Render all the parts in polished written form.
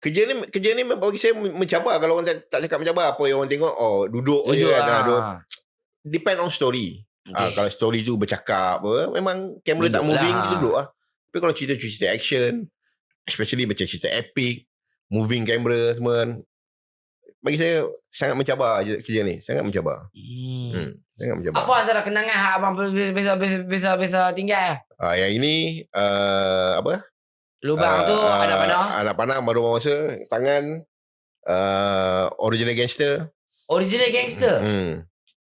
kerja ni bagi saya mencabar. Kalau orang tak cakap mencabar, apa yang orang tengok, duduk je kan. Depend on story. Kalau story tu bercakap memang kamera tak moving, kita duduk lah. Tapi kalau cerita action, especially macam cerita epic, moving camera semua, bagi saya sangat mencabar kerja ni. Sangat mencabar. Sangat mencabar. Apa antara kenangan hak abang biasa tinggal? Yang ini apa? Lubang tu anak panah. Anak panah baru masa tangan original gangster. Original gangster.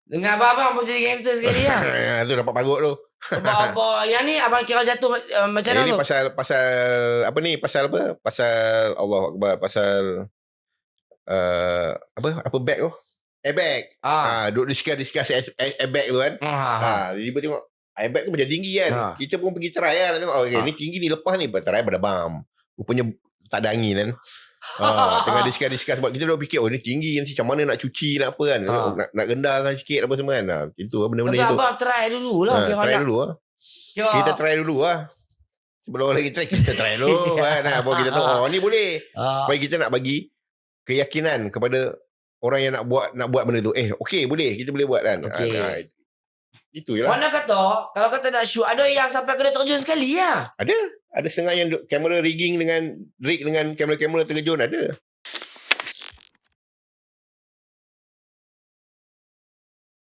Dengan abang pun jadi gangster sekali lah. Tu dapat pagut tu. Apa yang ni abang kira jatuh macam mana tu? Ini pasal apa ni? Pasal apa? Pasal Allah Akbar, pasal apa bag tu? Airbag. Duduk discuss airbag tu kan. Tiba tengok airbag tu macam tinggi kan. Kita pun pergi try kan. Tengok ni tinggi ni, lepas ni try pada bam. Rupanya tak ada angin kan. Tengah discuss sebab kita dah fikir ni tinggi nanti macam mana nak cuci nak apa kan. Nak rendahkan sikit apa semua kan. Itu benda-benda itu. Abang try dulu lah. Try dulu lah. Kita try dulu lah. Sebelum lagi try, kita try dulu kan. Baru kita tahu ni boleh. Supaya kita nak bagi keyakinan kepada orang yang nak buat benda tu. Okey boleh, kita boleh buat kan. Itu je lah. Mana kata kalau kata nak shoot, ada yang sampai kena terjun sekali lah. Ada setengah yang kamera rigging dengan kamera terjun ada.